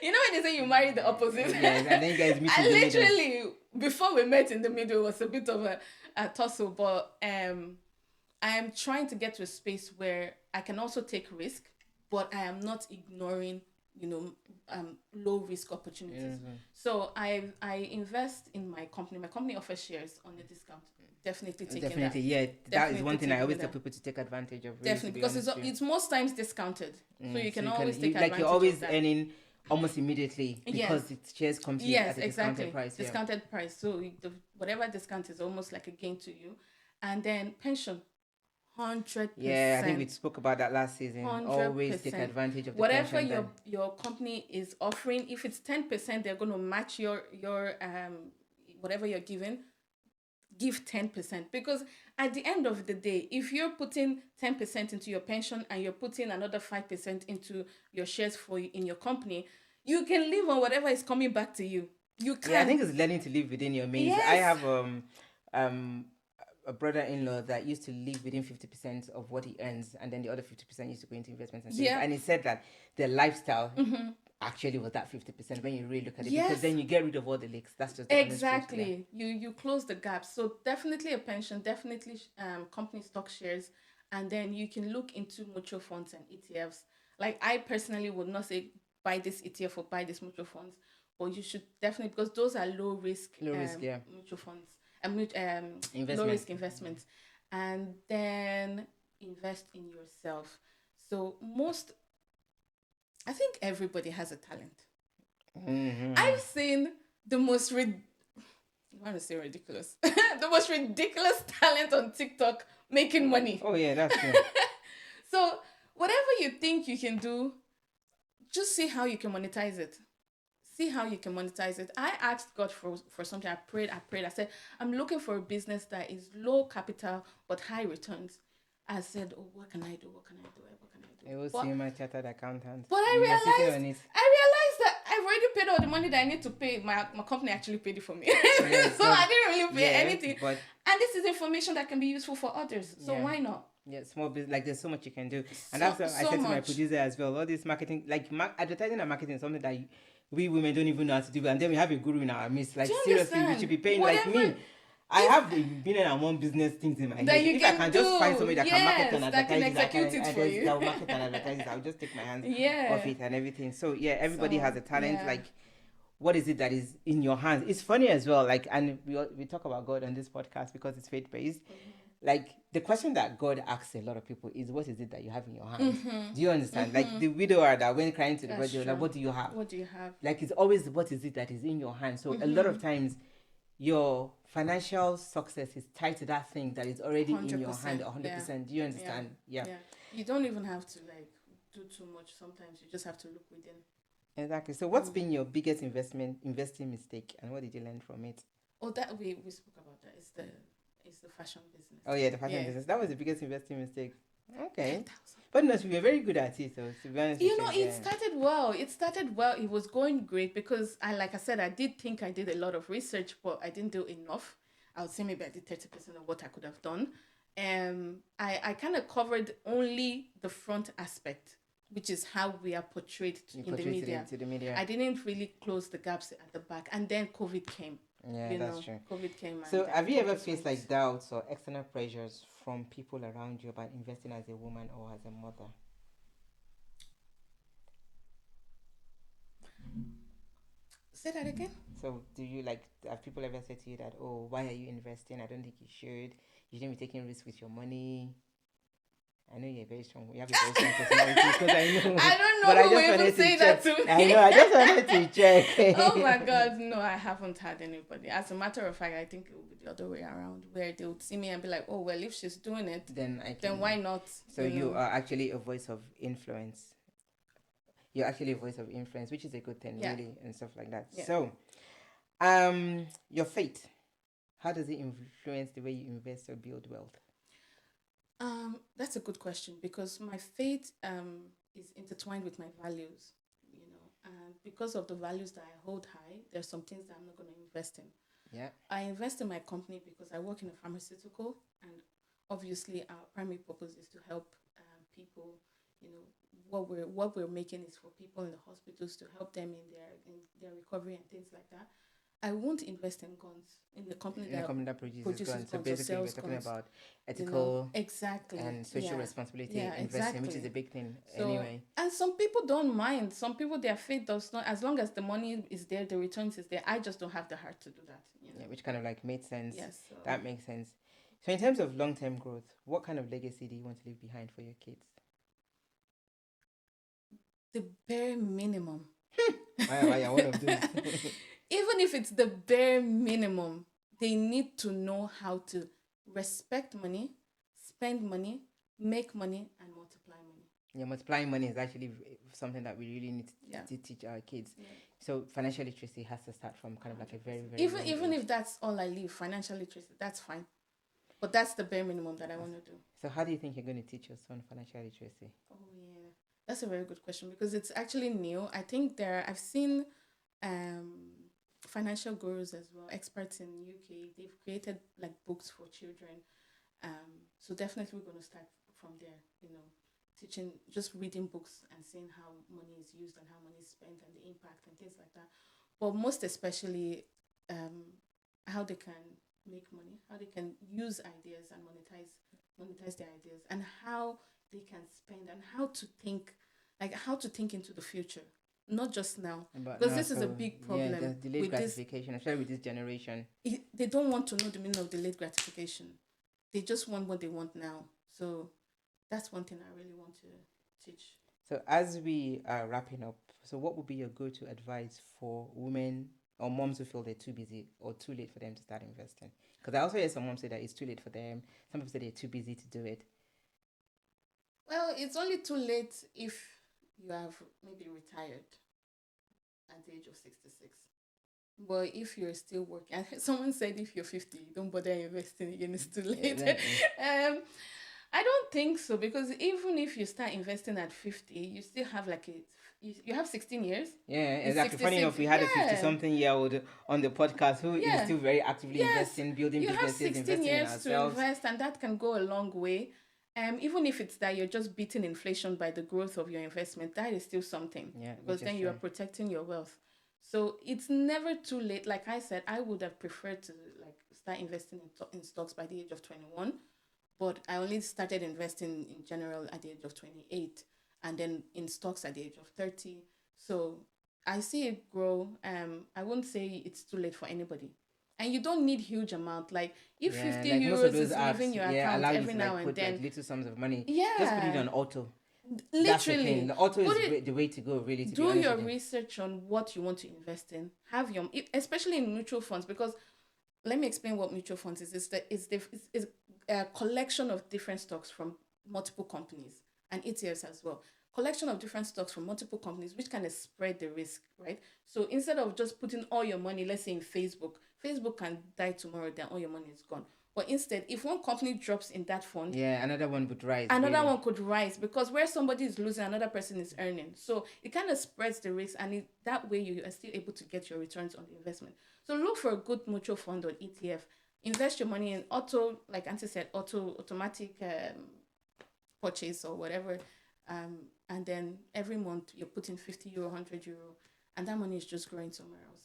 Speaker 2: When they say you marry the opposite.
Speaker 1: Yes, and then you guys meet
Speaker 2: I
Speaker 1: in the middle.
Speaker 2: literally before we met in the middle it was a bit of a tussle, but I am trying to get to a space where I can also take risk, but I am not ignoring, low risk opportunities. So I invest in my company. My company offers shares on a discount. Definitely taking
Speaker 1: Definitely,
Speaker 2: that.
Speaker 1: yeah. That is
Speaker 2: Definitely
Speaker 1: one thing I always
Speaker 2: taking
Speaker 1: tell
Speaker 2: that.
Speaker 1: people to take advantage of. Really,
Speaker 2: Definitely,
Speaker 1: to be
Speaker 2: because
Speaker 1: honest with you.
Speaker 2: it's most times discounted, so you can always take
Speaker 1: like
Speaker 2: advantage
Speaker 1: you're always
Speaker 2: of that.
Speaker 1: earning almost immediately because
Speaker 2: Yes.
Speaker 1: it shares come to you
Speaker 2: Yes,
Speaker 1: at a
Speaker 2: exactly.
Speaker 1: discounted price. Yeah.
Speaker 2: Discounted price. So whatever discount is almost like a gain to you, and then pension, 100%.
Speaker 1: Yeah, I think we spoke about that last season.
Speaker 2: 100%.
Speaker 1: Always take advantage of the
Speaker 2: Whatever
Speaker 1: pension.
Speaker 2: your company is offering, if it's 10%, they're going to match your whatever you're giving. Give 10%, because at the end of the day, if you're putting 10% into your pension and you're putting another 5% into your shares in your company, you can live on whatever is coming back to you. You can.
Speaker 1: Yeah, I think it's learning to live within your means.
Speaker 2: Yes.
Speaker 1: I have um a brother-in-law that used to live within 50% of what he earns, and then the other 50% used to go into investments and things.
Speaker 2: Yeah.
Speaker 1: And he said that the lifestyle actually was that 50% when you really look at it,
Speaker 2: Yes.
Speaker 1: because then you get rid of all the leaks. That's just the honest truth,
Speaker 2: Exactly. You close the gap. So definitely a pension, definitely company stock shares, and then you can look into mutual funds and ETFs. Like I personally would not say buy this ETF or buy this mutual funds, but you should definitely, because those are low risk
Speaker 1: yeah.
Speaker 2: mutual funds
Speaker 1: Investment.
Speaker 2: low risk investments, and then invest in yourself. So I think everybody has a talent. I've seen the most I want to say ridiculous, the most ridiculous talent on TikTok making money.
Speaker 1: Oh yeah, that's true.
Speaker 2: So whatever you think you can do, just see how you can monetize it. See how you can monetize it. I asked God for something. I prayed. I said, I'm looking for a business that is low capital but high returns. I said, oh, what can I do? What can I do? What can I do?
Speaker 1: I will see my chartered accountant.
Speaker 2: But I realized that I've already paid all the money that I need to pay. My company actually paid it for me.
Speaker 1: Yeah,
Speaker 2: so I didn't really pay
Speaker 1: yeah,
Speaker 2: anything.
Speaker 1: but
Speaker 2: And this is information that can be useful for others. So
Speaker 1: Yeah.
Speaker 2: why not?
Speaker 1: yeah, small business, like there's so much you can do, and
Speaker 2: So-
Speaker 1: that's what I
Speaker 2: so
Speaker 1: said to my
Speaker 2: much.
Speaker 1: producer as well. All this marketing, like advertising and marketing, is something that we women don't even know how to do, and then we have a guru in our midst. Like
Speaker 2: Do you
Speaker 1: seriously, we
Speaker 2: understand?
Speaker 1: should be paying like
Speaker 2: Whatever-
Speaker 1: me. I have been and one business things in my
Speaker 2: That
Speaker 1: head.
Speaker 2: you
Speaker 1: If I
Speaker 2: can
Speaker 1: can just find
Speaker 2: do,
Speaker 1: somebody that can market
Speaker 2: yes,
Speaker 1: and
Speaker 2: that
Speaker 1: advertise
Speaker 2: can
Speaker 1: it,
Speaker 2: execute it for you.
Speaker 1: that will market and advertise it, I'll just take my hands
Speaker 2: Yeah.
Speaker 1: off it and everything. So yeah, everybody
Speaker 2: So,
Speaker 1: has a talent.
Speaker 2: yeah.
Speaker 1: Like, what is it that is in your hands? It's funny as well. Like, and we talk about God on this podcast because it's faith based. Like, the question that God asks a lot of people is, what is it that you have in your hands? Do you understand? Like the widower that went crying to the
Speaker 2: That's
Speaker 1: brother,
Speaker 2: true.
Speaker 1: like, what do you have?
Speaker 2: What do you have?
Speaker 1: Like, it's always what is it that is in your hands. So a lot of times your financial success is tied to that thing that is already in your hand
Speaker 2: 100%. Yeah.
Speaker 1: 100%. Do you
Speaker 2: Yeah.
Speaker 1: understand? Yeah.
Speaker 2: Yeah. You don't even have to like do too much. Sometimes you just have to look within.
Speaker 1: Exactly. So what's
Speaker 2: Mm.
Speaker 1: been your biggest investing mistake and what did you learn from it?
Speaker 2: Oh, that we spoke about that. It's the fashion business.
Speaker 1: Oh yeah, the fashion
Speaker 2: Yeah.
Speaker 1: business. That was the biggest investing mistake.
Speaker 2: Yeah,
Speaker 1: Okay.
Speaker 2: that was.
Speaker 1: But no, we were very good at it, so to be honest with you,
Speaker 2: It
Speaker 1: yeah.
Speaker 2: started well. It started well. It was going great because like I said, I did think I did a lot of research, but I didn't do enough. I would say maybe I did 30% of what I could have done. I kind of covered only the front aspect, which is how we are portrayed
Speaker 1: You
Speaker 2: in the
Speaker 1: portrayed it
Speaker 2: media.
Speaker 1: into the media.
Speaker 2: I didn't really close the gaps at the back, and then COVID came.
Speaker 1: Yeah, that's true.
Speaker 2: COVID came, and
Speaker 1: So have you
Speaker 2: everything
Speaker 1: ever
Speaker 2: just
Speaker 1: faced
Speaker 2: went.
Speaker 1: like doubts or external pressures from people around you about investing as a woman or as a mother?
Speaker 2: Say that again.
Speaker 1: So do you like have people ever said to you that, oh, why are you investing? I don't think you should. You shouldn't be taking risks with your money. I know you're very strong. You have a very strong personality because I know.
Speaker 2: I don't
Speaker 1: But
Speaker 2: know
Speaker 1: I
Speaker 2: who will
Speaker 1: just
Speaker 2: even
Speaker 1: wanted to
Speaker 2: say that
Speaker 1: check.
Speaker 2: to
Speaker 1: I
Speaker 2: me.
Speaker 1: know. I just wanted to
Speaker 2: Oh my
Speaker 1: check.
Speaker 2: God, no, I haven't had anybody. As a matter of fact, I think it will be the other way around, where they would see me and be like, "Oh well, if she's doing it,
Speaker 1: Then I
Speaker 2: then
Speaker 1: can.
Speaker 2: why not?"
Speaker 1: So you are actually a voice of influence. You're actually a voice of influence, which is a good thing,
Speaker 2: Yeah,
Speaker 1: really, and stuff like that.
Speaker 2: yeah.
Speaker 1: So, your faith. How does it influence the way you invest or build wealth?
Speaker 2: That's a good question because my faith is intertwined with my values, and because of the values that I hold high, there's some things that I'm not going to invest in.
Speaker 1: Yeah.
Speaker 2: I invest in my company because I work in a pharmaceutical, and obviously our primary purpose is to help people. You know, what we're making is for people in the hospitals to help them in their recovery and things like that. I won't invest in guns in the company
Speaker 1: In a
Speaker 2: that
Speaker 1: company that produces
Speaker 2: produces
Speaker 1: guns. So
Speaker 2: guns or
Speaker 1: basically, we're
Speaker 2: sells
Speaker 1: talking
Speaker 2: guns.
Speaker 1: about ethical
Speaker 2: Exactly.
Speaker 1: and social
Speaker 2: Yeah.
Speaker 1: responsibility
Speaker 2: Yeah.
Speaker 1: investing, which is a
Speaker 2: Exactly.
Speaker 1: big thing
Speaker 2: So,
Speaker 1: anyway.
Speaker 2: and some people don't mind. Some people, their faith does not, as long as the money is there, the returns is there. I just don't have the heart to do that.
Speaker 1: Yeah, which kind of like made sense.
Speaker 2: Yes. So
Speaker 1: That makes sense. So, in terms of long term growth, what kind of legacy do you want to leave behind for your kids?
Speaker 2: the bare minimum.
Speaker 1: Why are one of those?
Speaker 2: Even if it's the bare minimum, they need to know how to respect money, spend money, make money, and multiply money.
Speaker 1: Yeah, multiplying money is actually something that we really need
Speaker 2: Yeah.
Speaker 1: to teach our kids.
Speaker 2: Yeah.
Speaker 1: So financial literacy has to start from kind of like a very, very
Speaker 2: Even
Speaker 1: young
Speaker 2: even
Speaker 1: age.
Speaker 2: if that's all I leave, financial literacy, that's fine. But that's the bare minimum that I want to do.
Speaker 1: So how do you think you're going to teach your son financial literacy?
Speaker 2: Oh yeah, that's a very good question because it's actually new. I think I've seen um, financial gurus as well, experts in UK. They've created like books for children. So definitely we're going to start from there. Teaching, just reading books and seeing how money is used and how money is spent and the impact and things like that. But most especially, how they can make money, how they can use ideas and monetize their ideas, and how they can spend and how to think into the future, not just now,
Speaker 1: But
Speaker 2: because
Speaker 1: no,
Speaker 2: this is a
Speaker 1: so
Speaker 2: big
Speaker 1: yeah,
Speaker 2: problem
Speaker 1: there's delayed
Speaker 2: with this.
Speaker 1: gratification, especially with this generation.
Speaker 2: They don't want to know the meaning of delayed gratification. They just want what they want now. So that's one thing I really want to teach.
Speaker 1: So as we are wrapping up, so what would be your go-to advice for women or moms who feel they're too busy or too late for them to start investing? Because I also hear some moms say that it's too late for them. Some people say they're too busy to do it.
Speaker 2: Well, it's only too late if you have maybe retired at the age of 66. But if you're still working, someone said if you're 50, don't bother investing again, it's too late.
Speaker 1: Exactly.
Speaker 2: I don't think so because even if you start investing at 50, you still have you have 16 years.
Speaker 1: Yeah,
Speaker 2: It's
Speaker 1: exactly. Funny
Speaker 2: 66.
Speaker 1: enough, we had a
Speaker 2: Yeah.
Speaker 1: 50-something-year-old on the podcast who is
Speaker 2: Yeah.
Speaker 1: still very actively
Speaker 2: Yes.
Speaker 1: investing, building
Speaker 2: You have
Speaker 1: businesses,
Speaker 2: 16
Speaker 1: investing in
Speaker 2: years to
Speaker 1: ourselves.
Speaker 2: invest, and that can go a long way. Even if it's that you're just beating inflation by the growth of your investment, that is still something.
Speaker 1: Yeah,
Speaker 2: Because then you are protecting your wealth. So it's never too late. Like I said, I would have preferred to start investing in stocks by the age of 21, but I only started investing in general at the age of 28, and then in stocks at the age of 30. So I see it grow. I wouldn't say it's too late for anybody. And you don't need huge amount. Like if
Speaker 1: Yeah,
Speaker 2: 50
Speaker 1: like most of
Speaker 2: euros
Speaker 1: those
Speaker 2: is
Speaker 1: apps,
Speaker 2: leaving your
Speaker 1: yeah,
Speaker 2: account
Speaker 1: allow you
Speaker 2: every
Speaker 1: to
Speaker 2: now
Speaker 1: like
Speaker 2: and
Speaker 1: put like
Speaker 2: then,
Speaker 1: little sums of money. Just put it
Speaker 2: yeah,
Speaker 1: on auto. That's the thing.
Speaker 2: literally
Speaker 1: The auto
Speaker 2: put
Speaker 1: is
Speaker 2: it.
Speaker 1: the way to go, really. To be
Speaker 2: Do
Speaker 1: honest
Speaker 2: your
Speaker 1: with you.
Speaker 2: research on what you want to invest in. Have your, especially in mutual funds, because let me explain what mutual funds is. It's a collection of different stocks from multiple companies and ETFs as well. Collection of different stocks from multiple companies, which kind of spread the risk, right? So instead of just putting all your money, let's say in Facebook, Facebook can die tomorrow, then all your money is gone. But instead, if one company drops in that fund,
Speaker 1: Yeah, another one would rise.
Speaker 2: another
Speaker 1: Really.
Speaker 2: one could rise, because where somebody is losing, another person is earning. So it kind of spreads the risk, and that way you are still able to get your returns on the investment. So look for a good mutual fund or ETF. Invest your money in auto, like Auntie said, automatic purchase or whatever, and then every month you're putting 50 euro, €100, and that money is just growing somewhere else.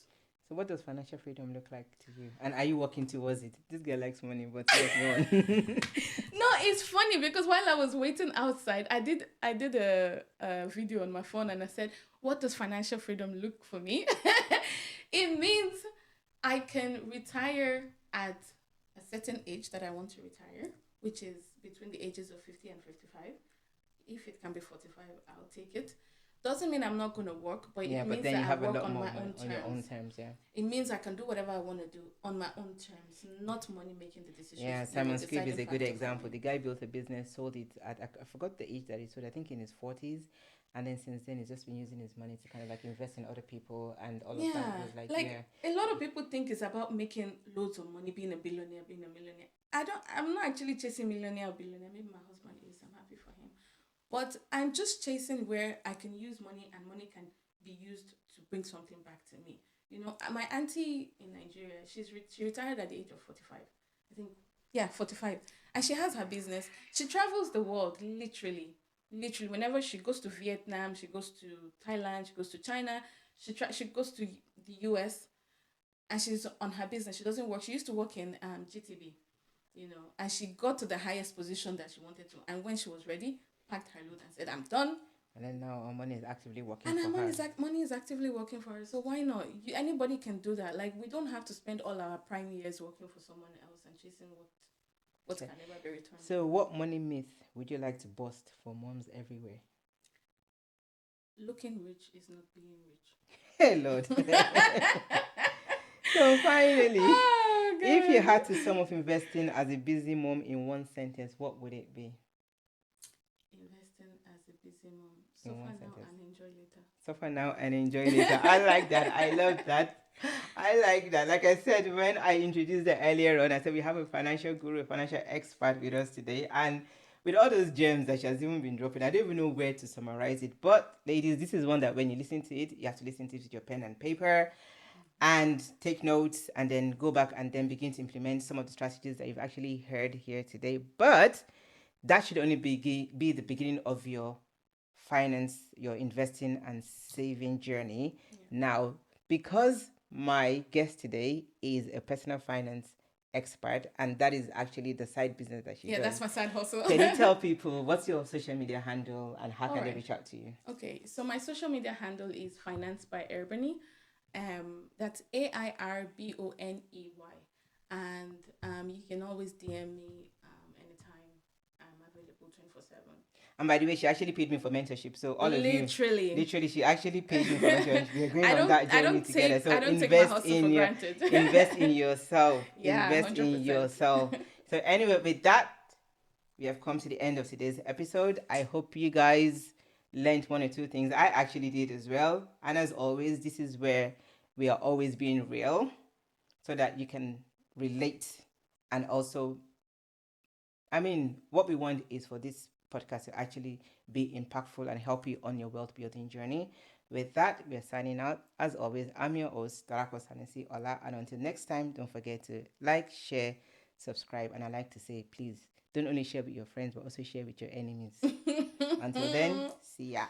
Speaker 1: So what does financial freedom look like to you? And are you working towards it? This girl likes money, but let's go on.
Speaker 2: No, it's funny because while I was waiting outside, I did a video on my phone, and I said, "What does financial freedom look for me?" It means I can retire at a certain age that I want to retire, which is between the ages of 50 and 55. If it can be 45, I'll take it. Doesn't mean I'm not going to work, but
Speaker 1: Yeah,
Speaker 2: it
Speaker 1: but
Speaker 2: means
Speaker 1: then you
Speaker 2: that I
Speaker 1: have a
Speaker 2: work
Speaker 1: lot
Speaker 2: on
Speaker 1: more
Speaker 2: my
Speaker 1: money
Speaker 2: own
Speaker 1: on your own
Speaker 2: terms.
Speaker 1: terms, yeah.
Speaker 2: It means I can do whatever I want to do on my own terms, not money making the decisions.
Speaker 1: Yeah, Simon Scribb is
Speaker 2: deciding
Speaker 1: a good
Speaker 2: factor for
Speaker 1: example.
Speaker 2: me.
Speaker 1: The guy built a business, sold it at, I forgot the age that he sold, I think in his 40s. And then since then, he's just been using his money to kind of like invest in other people and all of that.
Speaker 2: Yeah,
Speaker 1: It was like,
Speaker 2: like
Speaker 1: yeah.
Speaker 2: a lot of people think it's about making loads of money, being a billionaire, being a millionaire. I'm not actually chasing millionaire or billionaire. Maybe my husband is. I'm happy for him. But I'm just chasing where I can use money and money can be used to bring something back to me. My auntie in Nigeria, she retired at the age of 45. I think, yeah, 45. And she has her business. She travels the world, literally. Literally, whenever she goes to Vietnam, she goes to Thailand, she goes to China, she goes to the US, and she's on her business. She doesn't work. She used to work in GTB, and she got to the highest position that she wanted to. And when she was ready, packed her load and said, "I'm done."
Speaker 1: And then now our money is actively working
Speaker 2: And her
Speaker 1: for her.
Speaker 2: money is actively working for her. So why not? Anybody can do that. Like, we don't have to spend all our prime years working for someone else and chasing what
Speaker 1: Okay.
Speaker 2: can never be returned.
Speaker 1: So, what money myth would you like to bust for moms everywhere?
Speaker 2: Looking rich is not being rich.
Speaker 1: Hey, Lord. So, finally,
Speaker 2: Oh,
Speaker 1: if you
Speaker 2: God.
Speaker 1: had to sum up investing as a busy mom in one sentence, what would it be?
Speaker 2: Investing as a busy mom.
Speaker 1: In
Speaker 2: Suffer
Speaker 1: one
Speaker 2: now
Speaker 1: sentence.
Speaker 2: and enjoy later.
Speaker 1: Suffer now and enjoy later. I like that. I love that. I like that. Like I said, when I introduced it earlier on, I said we have a financial guru, a financial expert with us today. And with all those gems that she has even been dropping, I don't even know where to summarize it. But, ladies, this is one that when you listen to it, you have to listen to it with your pen and paper and take notes and then go back and then begin to implement some of the strategies that you've actually heard here today. But that should only be the beginning of your your investing and saving journey.
Speaker 2: Yeah.
Speaker 1: Now, because my guest today is a personal finance expert, and that is actually the side business that she
Speaker 2: Yeah,
Speaker 1: does.
Speaker 2: that's my side hustle.
Speaker 1: Can you tell people what's your social media handle and how
Speaker 2: All
Speaker 1: can they
Speaker 2: right.
Speaker 1: reach out to you?
Speaker 2: Okay, so my social media handle is Finance by Erbony. That's AIRBONEY, and you can always DM me anytime. I'm available 24/7.
Speaker 1: And by the way, she actually paid me for mentorship. So all of you,
Speaker 2: Literally,
Speaker 1: she actually paid me for mentorship. We're going
Speaker 2: I
Speaker 1: on
Speaker 2: don't,
Speaker 1: that
Speaker 2: I
Speaker 1: journey
Speaker 2: don't
Speaker 1: together.
Speaker 2: take,
Speaker 1: So
Speaker 2: I don't take my
Speaker 1: invest
Speaker 2: hustle
Speaker 1: in
Speaker 2: for
Speaker 1: your,
Speaker 2: granted.
Speaker 1: invest in yourself.
Speaker 2: Yeah,
Speaker 1: Invest in
Speaker 2: 100%.
Speaker 1: yourself. So anyway, with that, we have come to the end of today's episode. I hope you guys learned one or two things. I actually did as well. And as always, this is where we are always being real so that you can relate. And also, what we want is for this podcast to actually be impactful and help you on your wealth building journey. With that, we're signing out. As always, I'm your host, Darako Sanesi Ola. And until next time, don't forget to like, share, subscribe. And I like to say, please, don't only share with your friends, but also share with your enemies. Until then, see ya.